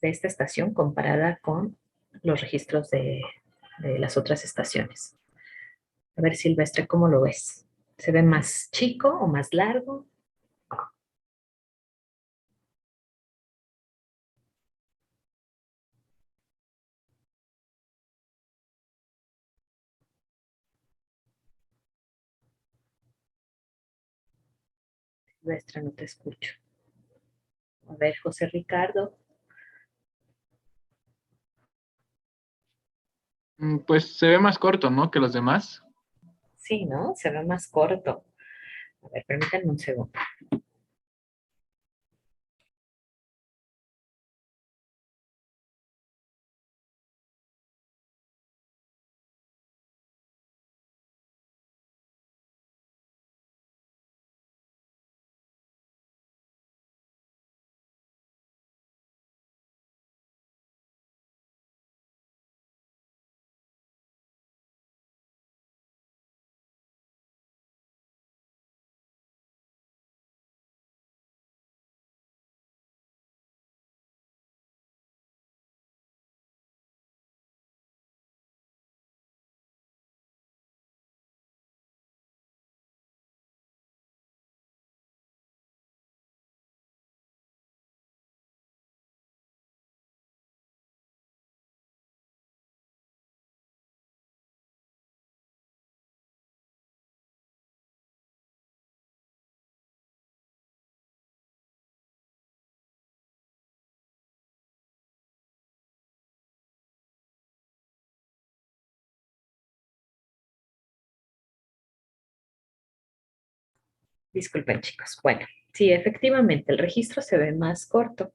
De esta estación comparada con los registros de las otras estaciones. A ver, Silvestre, ¿cómo lo ves? ¿Se ve más chico o más largo? Silvestre, no te escucho. A ver, José Ricardo. Pues se ve más corto, ¿no? Que los demás. Sí, ¿no? Se ve más corto. A ver, permítanme un segundo. Disculpen, chicos. Bueno, sí, efectivamente, el registro se ve más corto.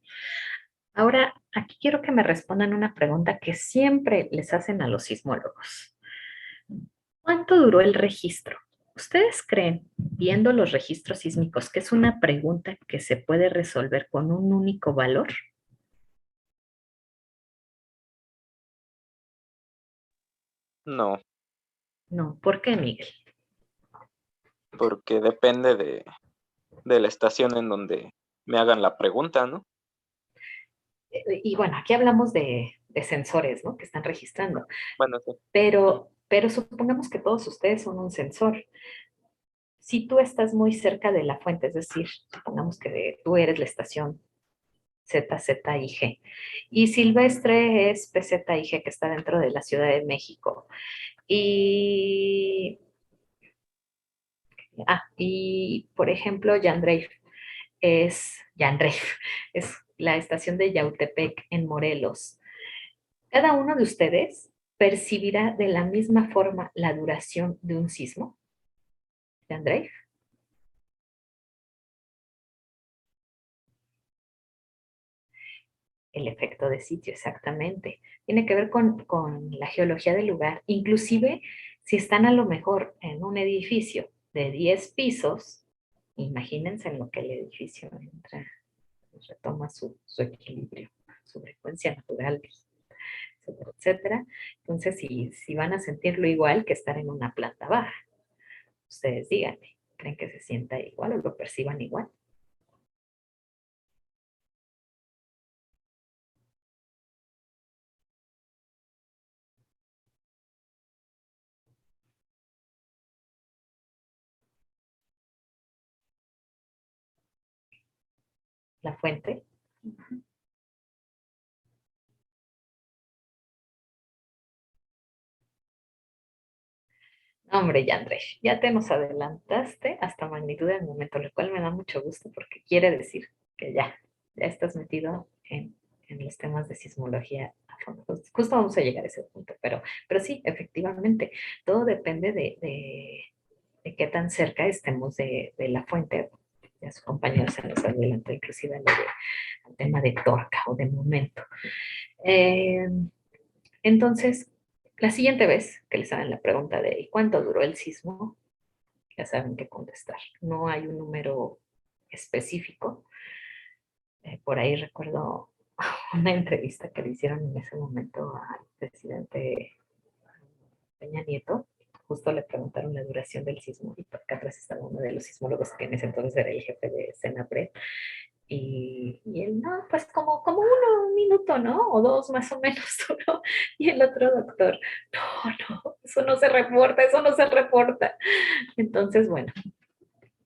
Ahora, aquí quiero que me respondan una pregunta que siempre les hacen a los sismólogos. ¿Cuánto duró el registro? ¿Ustedes creen, viendo los registros sísmicos, que es una pregunta que se puede resolver con un único valor? No, No. ¿Por qué, Miguel? porque depende de la estación en donde me hagan la pregunta, ¿no? Y bueno, aquí hablamos de sensores, ¿no? Que están registrando. Bueno, sí. Pero supongamos que todos ustedes son un sensor. Si tú estás muy cerca de la fuente, es decir, supongamos que tú eres la estación Z, Z y G, y Silvestre es PZ y G, que está dentro de la Ciudad de México. Y, y por ejemplo, Yandreif es la estación de Yautepec en Morelos. Cada uno de ustedes percibirá de la misma forma la duración de un sismo. Yandreif. El efecto de sitio, exactamente. Tiene que ver con la geología del lugar. Inclusive, si están a lo mejor en un edificio de 10 pisos, imagínense en lo que el edificio entra, retoma su equilibrio, su frecuencia natural, etcétera, etcétera. Entonces, si van a sentirlo igual que estar en una planta baja, ustedes díganme, ¿creen que se sienta igual o lo perciban igual? La fuente. Hombre, ya Andrés, ya te nos adelantaste hasta magnitud del momento, lo cual me da mucho gusto porque quiere decir que ya estás metido en los temas de sismología a fondo. Justo vamos a llegar a ese punto, pero sí, efectivamente, todo depende de qué tan cerca estemos de la fuente. Ya su compañero se nos adelantó inclusive al tema de torca o de momento. Eh, entonces, la siguiente vez que les hagan la pregunta de ¿y cuánto duró el sismo? Ya saben qué contestar. No hay un número específico. Por ahí recuerdo una entrevista que le hicieron en ese momento al presidente Peña Nieto. Justo le preguntaron la duración del sismo y por acá atrás estaba uno de los sismólogos que en ese entonces era el jefe de Senapred. Y él, no, pues como un minuto, ¿no? O dos más o menos duró. Y el otro doctor, no, eso no se reporta, eso no se reporta. Entonces, bueno,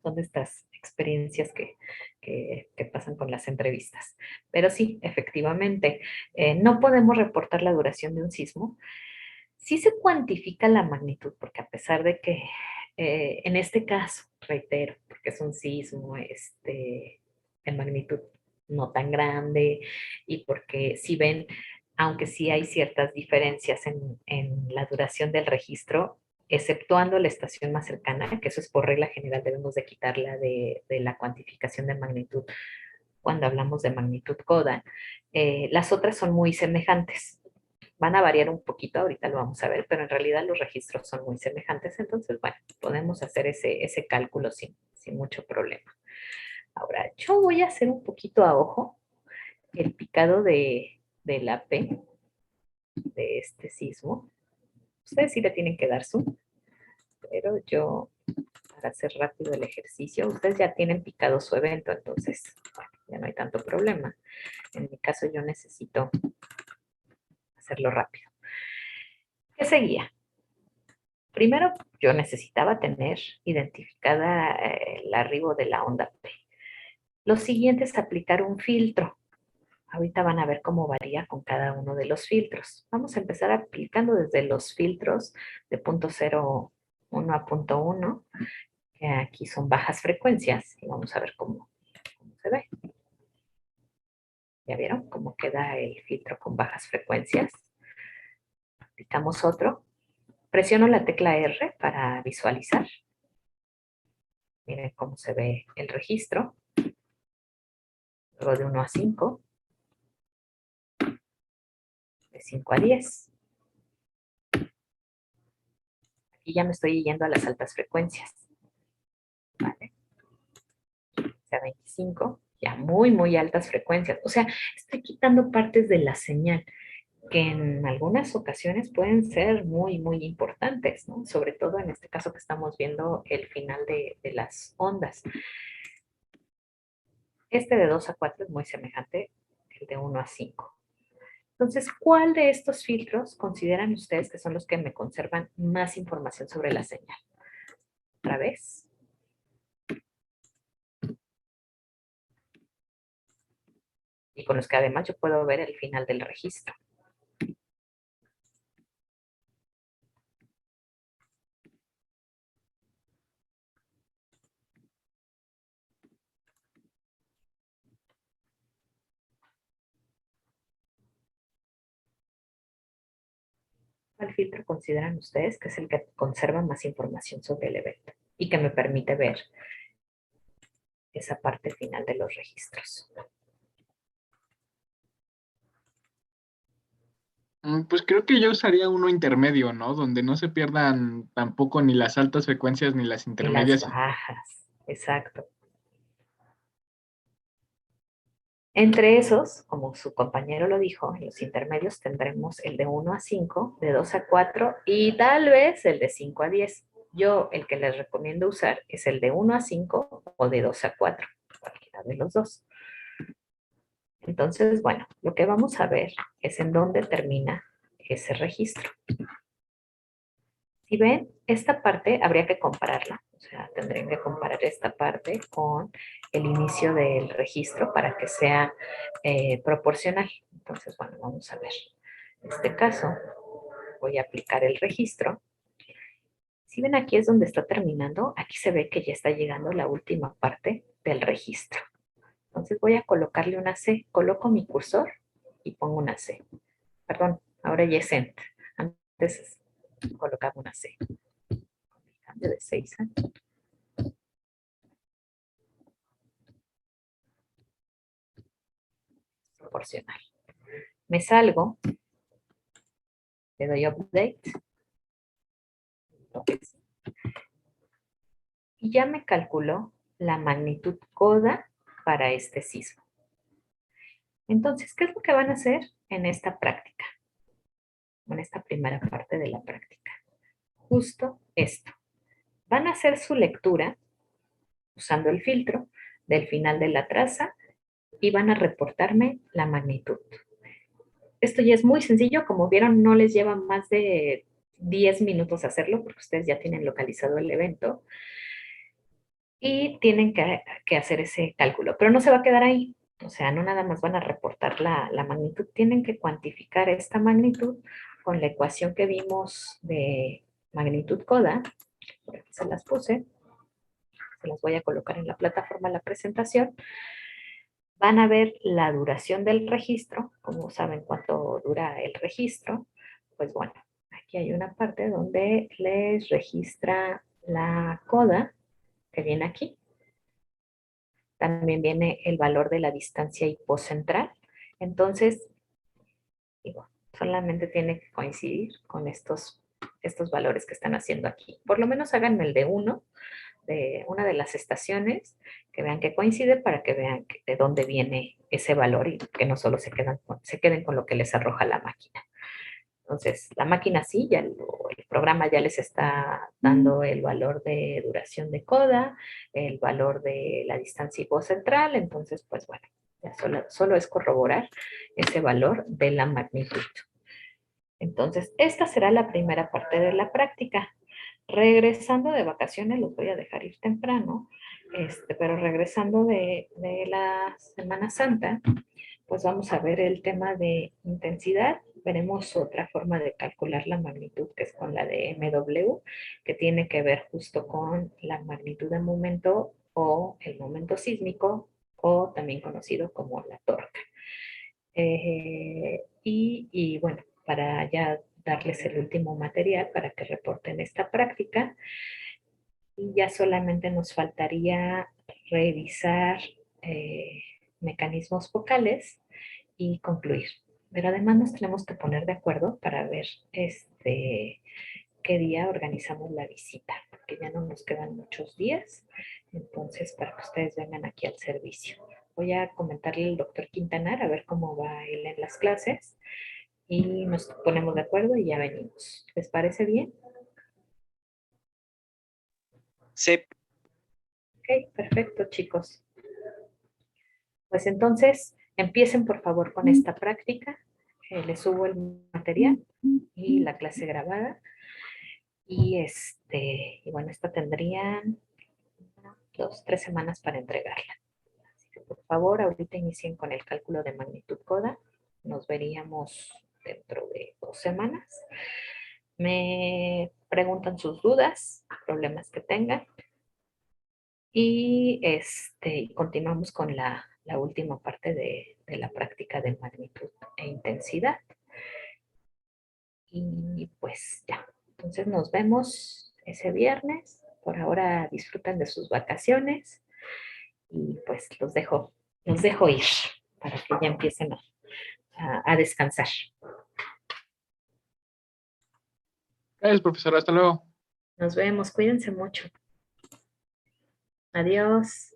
son estas experiencias que pasan con las entrevistas. Pero sí, efectivamente, no podemos reportar la duración de un sismo. Sí se cuantifica la magnitud, porque a pesar de que en este caso, reitero, porque es un sismo de magnitud no tan grande y porque si ven, aunque sí hay ciertas diferencias en la duración del registro, exceptuando la estación más cercana, que eso es por regla general, debemos de quitarla de la cuantificación de magnitud cuando hablamos de magnitud CODA. Las otras son muy semejantes. Van a variar un poquito, ahorita lo vamos a ver, pero en realidad los registros son muy semejantes, entonces, bueno, podemos hacer ese cálculo sin mucho problema. Ahora, yo voy a hacer un poquito a ojo el picado de la P de este sismo. Ustedes sí le tienen que dar zoom, pero yo, para hacer rápido el ejercicio, ustedes ya tienen picado su evento, entonces, bueno, ya no hay tanto problema. En mi caso, yo necesito hacerlo rápido. ¿Qué seguía? Primero, yo necesitaba tener identificada el arribo de la onda P. Lo siguiente es aplicar un filtro. Ahorita van a ver cómo varía con cada uno de los filtros. Vamos a empezar aplicando desde los filtros de punto 0,1 a punto 1, que aquí son bajas frecuencias, y vamos a ver cómo se ve. ¿Ya vieron cómo queda el filtro con bajas frecuencias? Aplicamos otro. Presiono la tecla R para visualizar. Miren cómo se ve el registro. Luego de 1 a 5. De 5 a 10. Aquí ya me estoy yendo a las altas frecuencias. ¿Vale? O sea, 25. Ya muy altas frecuencias. O sea, estoy quitando partes de la señal que en algunas ocasiones pueden ser muy importantes, ¿no? Sobre todo en este caso que estamos viendo el final de las ondas. Este de 2 a 4 es muy semejante al de 1 a 5. Entonces, ¿cuál de estos filtros consideran ustedes que son los que me conservan más información sobre la señal? Otra vez. Y con los que además yo puedo ver el final del registro. ¿Cuál filtro consideran ustedes que es el que conserva más información sobre el evento y que me permite ver esa parte final de los registros? Pues creo que yo usaría uno intermedio, ¿no? Donde no se pierdan tampoco ni las altas frecuencias ni las Y las intermedias. bajas, exacto. Entre esos, como su compañero lo dijo, en los intermedios tendremos el de 1 a 5, de 2 a 4 y tal vez el de 5 a 10. Yo el que les recomiendo usar es el de 1 a 5 o de 2 a 4, cualquiera de los dos. Entonces, bueno, lo que vamos a ver es en dónde termina ese registro. Si ven, esta parte habría que compararla. O sea, tendrían que comparar esta parte con el inicio del registro para que sea proporcional. Entonces, bueno, vamos a ver. En este caso, voy a aplicar el registro. Si ven, aquí es donde está terminando. Aquí se ve que ya está llegando la última parte del registro. Entonces voy a colocarle una C. Coloco mi cursor y pongo una C. Perdón, ahora ya es Enter. Antes colocaba una C. Cambio de 6 a proporcional. Me salgo, le doy Update. Y ya me calculó la magnitud coda para este sismo. Entonces, ¿qué es lo que van a hacer en esta práctica? En esta primera parte de la práctica. Justo esto. Van a hacer su lectura usando el filtro del final de la traza y van a reportarme la magnitud. Esto ya es muy sencillo, como vieron, no les lleva más de 10 minutos hacerlo porque ustedes ya tienen localizado el evento y tienen que hacer ese cálculo, pero no se va a quedar ahí. O sea, no nada más van a reportar la magnitud, tienen que cuantificar esta magnitud con la ecuación que vimos de magnitud coda. Por aquí se las puse, se las voy a colocar en la plataforma de la presentación. Van a ver la duración del registro, como saben cuánto dura el registro. Pues bueno, aquí hay una parte donde les registra la coda que viene aquí. También viene el valor de la distancia hipocentral. Entonces, digo, solamente tiene que coincidir con estos valores que están haciendo aquí. Por lo menos háganme el de una de las estaciones, que vean que coincide para que vean de dónde viene ese valor y que no solo se queden con lo que les arroja la máquina. Entonces, la máquina sí, el programa ya les está dando el valor de duración de coda, el valor de la distancia hipocentral, entonces, pues bueno, ya solo es corroborar ese valor de la magnitud. Entonces, esta será la primera parte de la práctica. Regresando de vacaciones, los voy a dejar ir temprano, pero regresando de la Semana Santa, pues vamos a ver el tema de intensidad. Veremos otra forma de calcular la magnitud, que es con la de MW, que tiene que ver justo con la magnitud de momento o el momento sísmico, o también conocido como la torca. Y bueno, para ya darles el último material para que reporten esta práctica, Y ya solamente nos faltaría revisar mecanismos focales y concluir. Pero además nos tenemos que poner de acuerdo para ver qué día organizamos la visita, porque ya no nos quedan muchos días, entonces para que ustedes vengan aquí al servicio. Voy a comentarle al doctor Quintanar a ver cómo va él en las clases y nos ponemos de acuerdo y ya venimos. ¿Les parece bien? Sí, Ok, perfecto, chicos. Pues entonces, empiecen por favor con esta práctica. Les subo el material y la clase grabada. Y bueno, esta tendrían 2, 3 semanas para entregarla. Así que por favor, ahorita inicien con el cálculo de magnitud coda. Nos veríamos dentro de 2 semanas. Me preguntan sus dudas, problemas que tengan. Y continuamos con la última parte de la práctica de magnitud e intensidad. Y pues ya, entonces nos vemos ese viernes. Por ahora disfruten de sus vacaciones y pues los dejo ir para que ya empiecen a descansar. Gracias, profesora. Hasta luego. Nos vemos, cuídense mucho. Adiós.